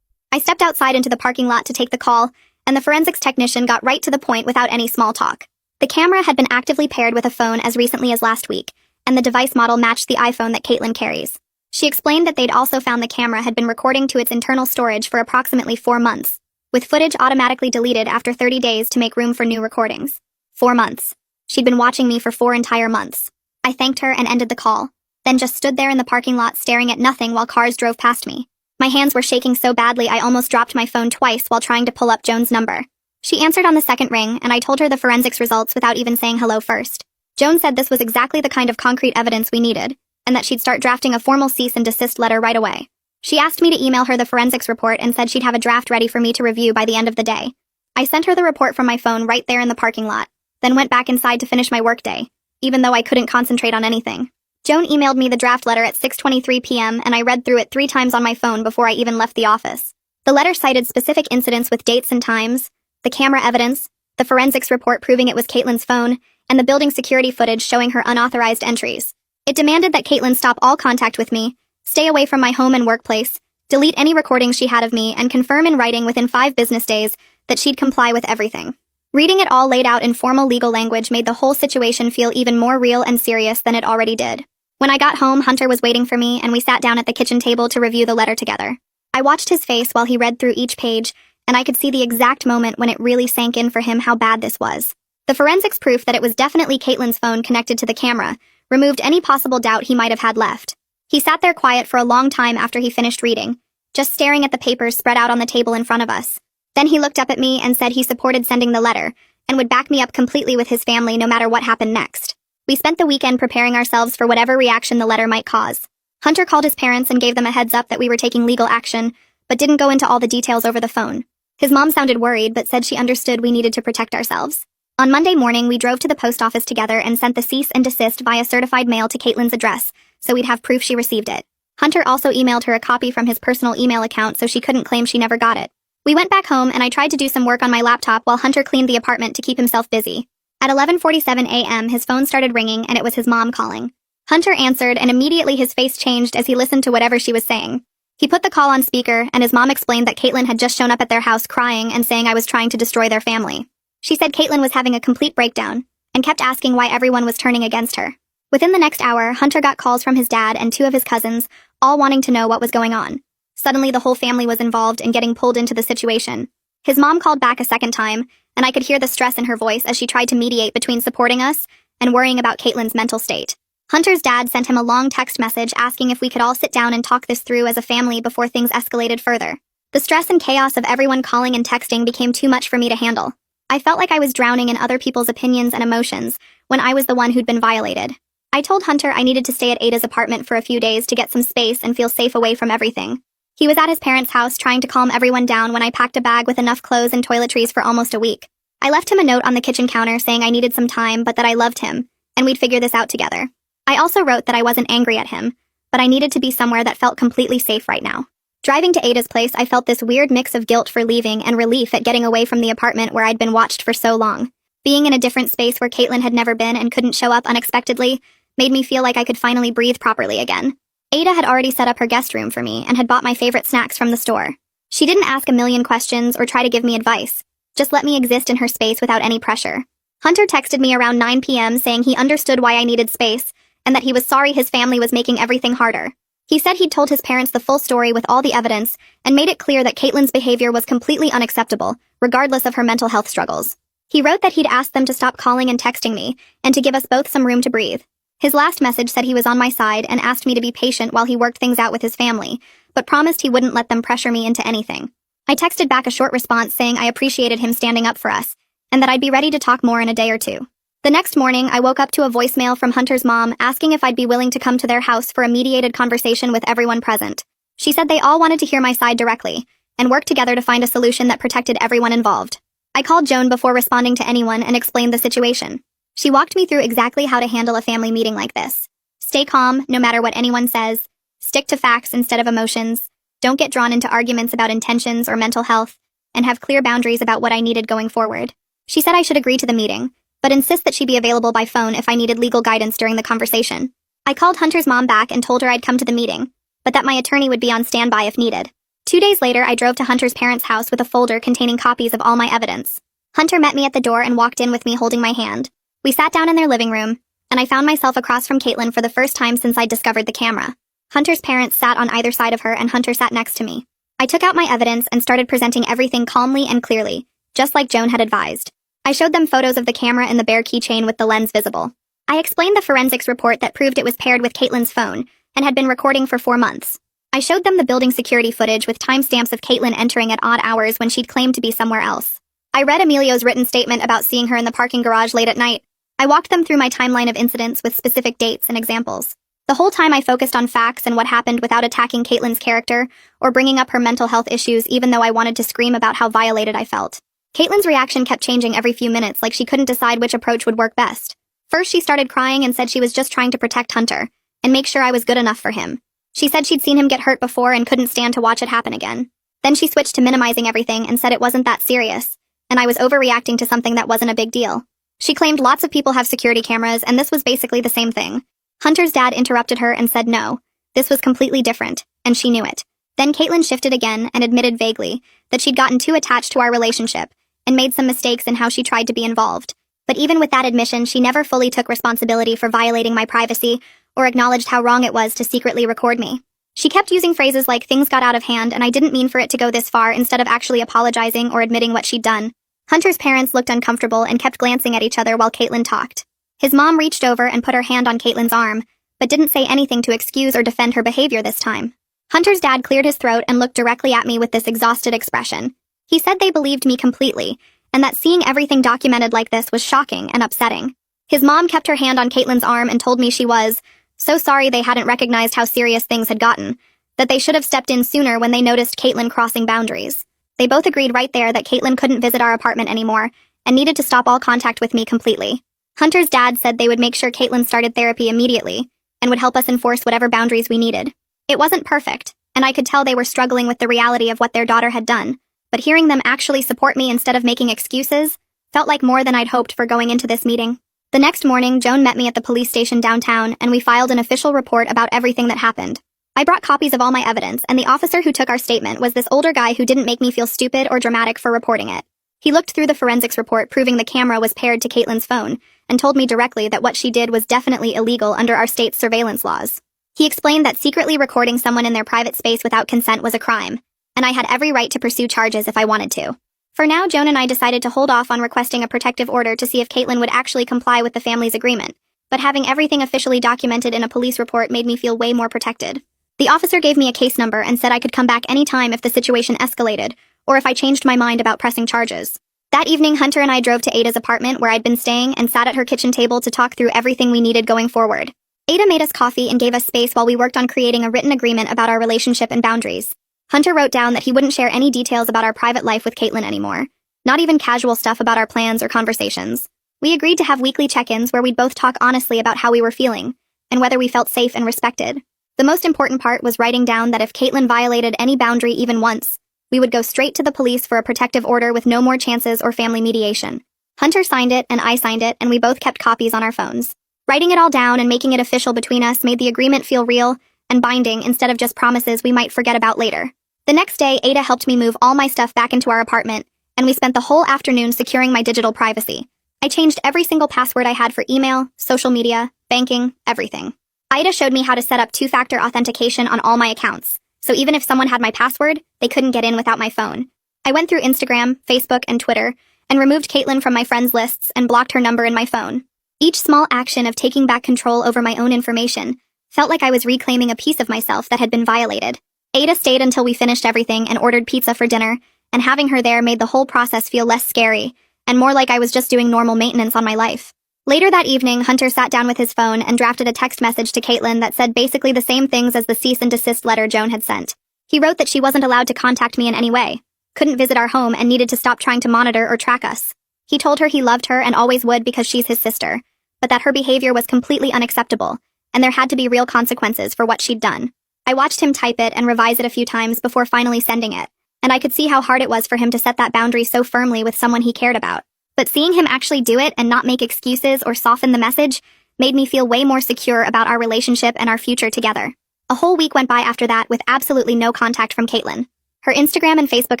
Speaker 1: I stepped outside into the parking lot to take the call, and the forensics technician got right to the point without any small talk. The camera had been actively paired with a phone as recently as last week, and the device model matched the iPhone that Caitlin carries. She explained that they'd also found the camera had been recording to its internal storage for approximately 4 months, with footage automatically deleted after 30 days to make room for new recordings. 4 months. She'd been watching me for 4 entire months. I thanked her and ended the call, then just stood there in the parking lot staring at nothing while cars drove past me. My hands were shaking so badly I almost dropped my phone twice while trying to pull up Joan's number. She answered on the second ring, and I told her the forensics results without even saying hello first. Joan said this was exactly the kind of concrete evidence we needed, and that she'd start drafting a formal cease and desist letter right away. She asked me to email her the forensics report and said she'd have a draft ready for me to review by the end of the day. I sent her the report from my phone right there in the parking lot, then went back inside to finish my workday, even though I couldn't concentrate on anything. Joan emailed me the draft letter at 6:23 p.m. and I read through it 3 times on my phone before I even left the office. The letter cited specific incidents with dates and times, the camera evidence, the forensics report proving it was Caitlin's phone, and the building security footage showing her unauthorized entries. It demanded that Caitlin stop all contact with me, stay away from my home and workplace, delete any recordings she had of me, and confirm in writing within 5 business days that she'd comply with everything. Reading it all laid out in formal legal language made the whole situation feel even more real and serious than it already did. When I got home, Hunter was waiting for me, and we sat down at the kitchen table to review the letter together. I watched his face while he read through each page, and I could see the exact moment when it really sank in for him how bad this was. The forensics proof that it was definitely Caitlin's phone connected to the camera removed any possible doubt he might have had left. He sat there quiet for a long time after he finished reading, just staring at the papers spread out on the table in front of us. Then he looked up at me and said he supported sending the letter, and would back me up completely with his family no matter what happened next. We spent the weekend preparing ourselves for whatever reaction the letter might cause. Hunter called his parents and gave them a heads up that we were taking legal action, but didn't go into all the details over the phone. His mom sounded worried, but said she understood we needed to protect ourselves. On Monday morning, we drove to the post office together and sent the cease and desist via certified mail to Caitlin's address, so we'd have proof she received it. Hunter also emailed her a copy from his personal email account so she couldn't claim she never got it. We went back home and I tried to do some work on my laptop while Hunter cleaned the apartment to keep himself busy. At 11:47 a.m., his phone started ringing and it was his mom calling. Hunter answered and immediately his face changed as he listened to whatever she was saying. He put the call on speaker and his mom explained that Caitlin had just shown up at their house crying and saying I was trying to destroy their family. She said Caitlin was having a complete breakdown and kept asking why everyone was turning against her. Within the next hour, Hunter got calls from his dad and 2 of his cousins, all wanting to know what was going on. Suddenly, the whole family was involved in getting pulled into the situation. His mom called back a second time, and I could hear the stress in her voice as she tried to mediate between supporting us and worrying about Caitlin's mental state. Hunter's dad sent him a long text message asking if we could all sit down and talk this through as a family before things escalated further. The stress and chaos of everyone calling and texting became too much for me to handle. I felt like I was drowning in other people's opinions and emotions when I was the one who'd been violated. I told Hunter I needed to stay at Ada's apartment for a few days to get some space and feel safe away from everything. He was at his parents' house trying to calm everyone down when I packed a bag with enough clothes and toiletries for almost a week. I left him a note on the kitchen counter saying I needed some time but that I loved him, and we'd figure this out together. I also wrote that I wasn't angry at him, but I needed to be somewhere that felt completely safe right now. Driving to Ada's place, I felt this weird mix of guilt for leaving and relief at getting away from the apartment where I'd been watched for so long. Being in a different space where Caitlin had never been and couldn't show up unexpectedly made me feel like I could finally breathe properly again. Ada had already set up her guest room for me and had bought my favorite snacks from the store. She didn't ask a million questions or try to give me advice, just let me exist in her space without any pressure. Hunter texted me around 9 p.m. saying he understood why I needed space and that he was sorry his family was making everything harder. He said he'd told his parents the full story with all the evidence and made it clear that Caitlin's behavior was completely unacceptable, regardless of her mental health struggles. He wrote that he'd asked them to stop calling and texting me and to give us both some room to breathe. His last message said he was on my side and asked me to be patient while he worked things out with his family, but promised he wouldn't let them pressure me into anything. I texted back a short response saying I appreciated him standing up for us and that I'd be ready to talk more in a day or two. The next morning, I woke up to a voicemail from Hunter's mom asking if I'd be willing to come to their house for a mediated conversation with everyone present. She said they all wanted to hear my side directly and work together to find a solution that protected everyone involved. I called Joan before responding to anyone and explained the situation. She walked me through exactly how to handle a family meeting like this. Stay calm, no matter what anyone says. Stick to facts instead of emotions. Don't get drawn into arguments about intentions or mental health, and have clear boundaries about what I needed going forward. She said I should agree to the meeting, but insist that she be available by phone if I needed legal guidance during the conversation. I called Hunter's mom back and told her I'd come to the meeting, but that my attorney would be on standby if needed. 2 days later, I drove to Hunter's parents' house with a folder containing copies of all my evidence. Hunter met me at the door and walked in with me holding my hand. We sat down in their living room, and I found myself across from Caitlin for the first time since I'd discovered the camera. Hunter's parents sat on either side of her and Hunter sat next to me. I took out my evidence and started presenting everything calmly and clearly, just like Joan had advised. I showed them photos of the camera and the bare keychain with the lens visible. I explained the forensics report that proved it was paired with Caitlin's phone and had been recording for 4 months. I showed them the building security footage with timestamps of Caitlin entering at odd hours when she'd claimed to be somewhere else. I read Emilio's written statement about seeing her in the parking garage late at night. I walked them through my timeline of incidents with specific dates and examples. The whole time I focused on facts and what happened without attacking Caitlin's character or bringing up her mental health issues even though I wanted to scream about how violated I felt. Caitlin's reaction kept changing every few minutes like she couldn't decide which approach would work best. First she started crying and said she was just trying to protect Hunter and make sure I was good enough for him. She said she'd seen him get hurt before and couldn't stand to watch it happen again. Then she switched to minimizing everything and said it wasn't that serious, and I was overreacting to something that wasn't a big deal. She claimed lots of people have security cameras and this was basically the same thing. Hunter's dad interrupted her and said no, this was completely different, and she knew it. Then Caitlin shifted again and admitted vaguely that she'd gotten too attached to our relationship and made some mistakes in how she tried to be involved. But even with that admission, she never fully took responsibility for violating my privacy or acknowledged how wrong it was to secretly record me. She kept using phrases like things got out of hand and I didn't mean for it to go this far instead of actually apologizing or admitting what she'd done. Hunter's parents looked uncomfortable and kept glancing at each other while Caitlin talked. His mom reached over and put her hand on Caitlin's arm, but didn't say anything to excuse or defend her behavior this time. Hunter's dad cleared his throat and looked directly at me with this exhausted expression. He said they believed me completely, and that seeing everything documented like this was shocking and upsetting. His mom kept her hand on Caitlin's arm and told me she was so sorry they hadn't recognized how serious things had gotten, that they should have stepped in sooner when they noticed Caitlin crossing boundaries. They both agreed right there that Caitlin couldn't visit our apartment anymore and needed to stop all contact with me completely. Hunter's dad said they would make sure Caitlin started therapy immediately and would help us enforce whatever boundaries we needed. It wasn't perfect, and I could tell they were struggling with the reality of what their daughter had done, but hearing them actually support me instead of making excuses felt like more than I'd hoped for going into this meeting. The next morning, Joan met me at the police station downtown, and we filed an official report about everything that happened. I brought copies of all my evidence, and the officer who took our statement was this older guy who didn't make me feel stupid or dramatic for reporting it. He looked through the forensics report proving the camera was paired to Caitlin's phone, and told me directly that what she did was definitely illegal under our state's surveillance laws. He explained that secretly recording someone in their private space without consent was a crime, and I had every right to pursue charges if I wanted to. For now, Joan and I decided to hold off on requesting a protective order to see if Caitlin would actually comply with the family's agreement, but having everything officially documented in a police report made me feel way more protected. The officer gave me a case number and said I could come back anytime if the situation escalated, or if I changed my mind about pressing charges. That evening, Hunter and I drove to Ada's apartment where I'd been staying and sat at her kitchen table to talk through everything we needed going forward. Ada made us coffee and gave us space while we worked on creating a written agreement about our relationship and boundaries. Hunter wrote down that he wouldn't share any details about our private life with Caitlin anymore, not even casual stuff about our plans or conversations. We agreed to have weekly check-ins where we'd both talk honestly about how we were feeling, and whether we felt safe and respected. The most important part was writing down that if Caitlin violated any boundary even once, we would go straight to the police for a protective order with no more chances or family mediation. Hunter signed it and I signed it, and we both kept copies on our phones. Writing it all down and making it official between us made the agreement feel real and binding instead of just promises we might forget about later. The next day, Ada helped me move all my stuff back into our apartment, and we spent the whole afternoon securing my digital privacy. I changed every single password I had for email, social media, banking, everything. Ida showed me how to set up two-factor authentication on all my accounts, so even if someone had my password, they couldn't get in without my phone. I went through Instagram, Facebook, and Twitter, and removed Caitlin from my friends' lists and blocked her number in my phone. Each small action of taking back control over my own information felt like I was reclaiming a piece of myself that had been violated. Ada stayed until we finished everything and ordered pizza for dinner, and having her there made the whole process feel less scary and more like I was just doing normal maintenance on my life. Later that evening, Hunter sat down with his phone and drafted a text message to Caitlin that said basically the same things as the cease and desist letter Joan had sent. He wrote that she wasn't allowed to contact me in any way, couldn't visit our home, and needed to stop trying to monitor or track us. He told her he loved her and always would because she's his sister, but that her behavior was completely unacceptable, and there had to be real consequences for what she'd done. I watched him type it and revise it a few times before finally sending it, and I could see how hard it was for him to set that boundary so firmly with someone he cared about. But seeing him actually do it and not make excuses or soften the message made me feel way more secure about our relationship and our future together. A whole week went by after that with absolutely no contact from Caitlin. Her Instagram and Facebook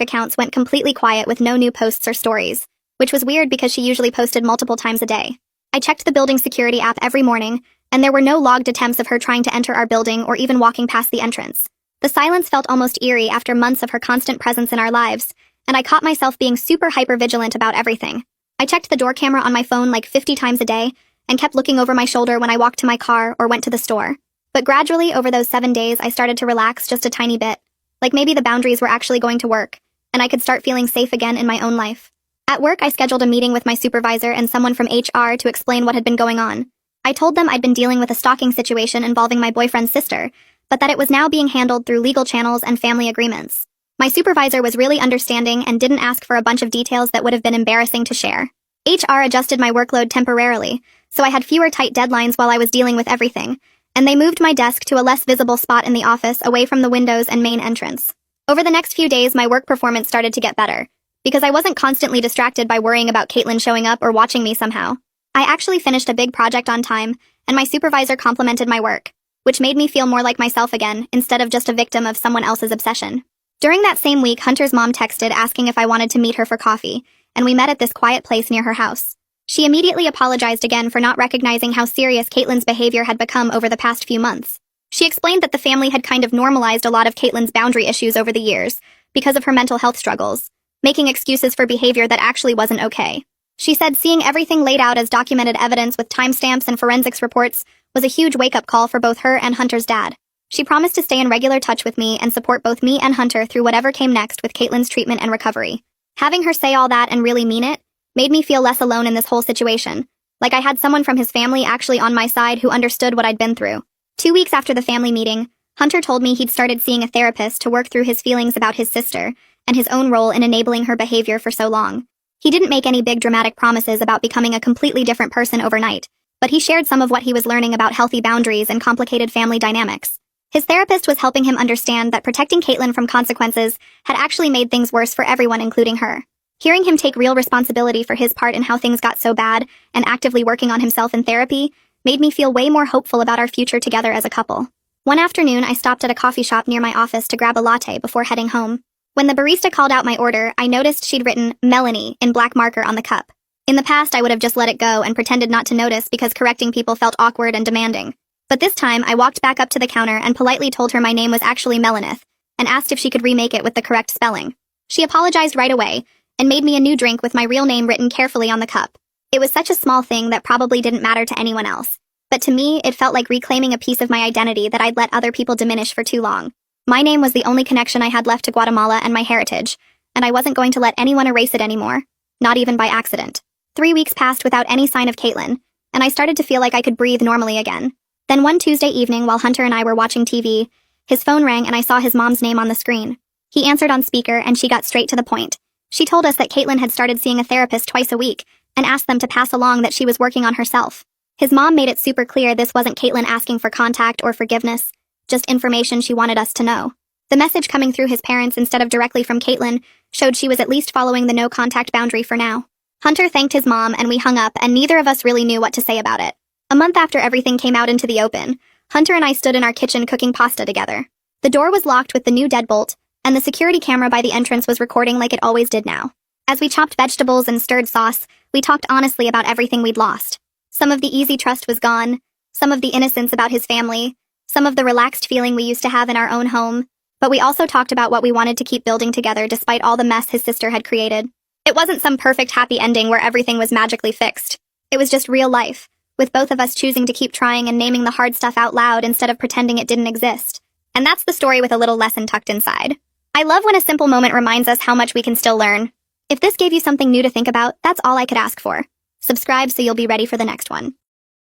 Speaker 1: accounts went completely quiet with no new posts or stories, which was weird because she usually posted multiple times a day. I checked the building security app every morning, and there were no logged attempts of her trying to enter our building or even walking past the entrance. The silence felt almost eerie after months of her constant presence in our lives, and I caught myself being super hyper-vigilant about everything. I checked the door camera on my phone like 50 times a day and kept looking over my shoulder when I walked to my car or went to the store. But gradually, over those 7 days, I started to relax just a tiny bit, like maybe the boundaries were actually going to work, and I could start feeling safe again in my own life. At work, I scheduled a meeting with my supervisor and someone from HR to explain what had been going on. I told them I'd been dealing with a stalking situation involving my boyfriend's sister, but that it was now being handled through legal channels and family agreements. My supervisor was really understanding and didn't ask for a bunch of details that would have been embarrassing to share. HR adjusted my workload temporarily, so I had fewer tight deadlines while I was dealing with everything, and they moved my desk to a less visible spot in the office away from the windows and main entrance. Over the next few days, my work performance started to get better, because I wasn't constantly distracted by worrying about Caitlin showing up or watching me somehow. I actually finished a big project on time, and my supervisor complimented my work, which made me feel more like myself again instead of just a victim of someone else's obsession. During that same week, Hunter's mom texted asking if I wanted to meet her for coffee, and we met at this quiet place near her house. She immediately apologized again for not recognizing how serious Caitlin's behavior had become over the past few months. She explained that the family had kind of normalized a lot of Caitlin's boundary issues over the years because of her mental health struggles, making excuses for behavior that actually wasn't okay. She said seeing everything laid out as documented evidence with timestamps and forensics reports was a huge wake-up call for both her and Hunter's dad. She promised to stay in regular touch with me and support both me and Hunter through whatever came next with Caitlin's treatment and recovery. Having her say all that and really mean it made me feel less alone in this whole situation, like I had someone from his family actually on my side who understood what I'd been through. 2 weeks after the family meeting, Hunter told me he'd started seeing a therapist to work through his feelings about his sister and his own role in enabling her behavior for so long. He didn't make any big dramatic promises about becoming a completely different person overnight, but he shared some of what he was learning about healthy boundaries and complicated family dynamics. His therapist was helping him understand that protecting Caitlin from consequences had actually made things worse for everyone, including her. Hearing him take real responsibility for his part in how things got so bad and actively working on himself in therapy made me feel way more hopeful about our future together as a couple. One afternoon, I stopped at a coffee shop near my office to grab a latte before heading home. When the barista called out my order, I noticed she'd written Melanie in black marker on the cup. In the past, I would have just let it go and pretended not to notice because correcting people felt awkward and demanding. But this time, I walked back up to the counter and politely told her my name was actually Melanie, and asked if she could remake it with the correct spelling. She apologized right away, and made me a new drink with my real name written carefully on the cup. It was such a small thing that probably didn't matter to anyone else. But to me, it felt like reclaiming a piece of my identity that I'd let other people diminish for too long. My name was the only connection I had left to Guatemala and my heritage, and I wasn't going to let anyone erase it anymore, not even by accident. 3 weeks passed without any sign of Caitlin, and I started to feel like I could breathe normally again. Then one Tuesday evening, while Hunter and I were watching TV, his phone rang and I saw his mom's name on the screen. He answered on speaker and she got straight to the point. She told us that Caitlin had started seeing a therapist twice a week and asked them to pass along that she was working on herself. His mom made it super clear this wasn't Caitlin asking for contact or forgiveness. just information she wanted us to know. The message coming through his parents instead of directly from Caitlin showed she was at least following the no-contact boundary for now. Hunter thanked his mom and we hung up, and neither of us really knew what to say about it. A month after everything came out into the open, Hunter and I stood in our kitchen cooking pasta together. The door was locked with the new deadbolt, and the security camera by the entrance was recording like it always did now. As we chopped vegetables and stirred sauce, we talked honestly about everything we'd lost. Some of the easy trust was gone, some of the innocence about his family, some of the relaxed feeling we used to have in our own home, but we also talked about what we wanted to keep building together despite all the mess his sister had created. It wasn't some perfect happy ending where everything was magically fixed. It was just real life, with both of us choosing to keep trying and naming the hard stuff out loud instead of pretending it didn't exist. And that's the story with a little lesson tucked inside. I love when a simple moment reminds us how much we can still learn. If this gave you something new to think about, that's all I could ask for. Subscribe so you'll be ready for the next one.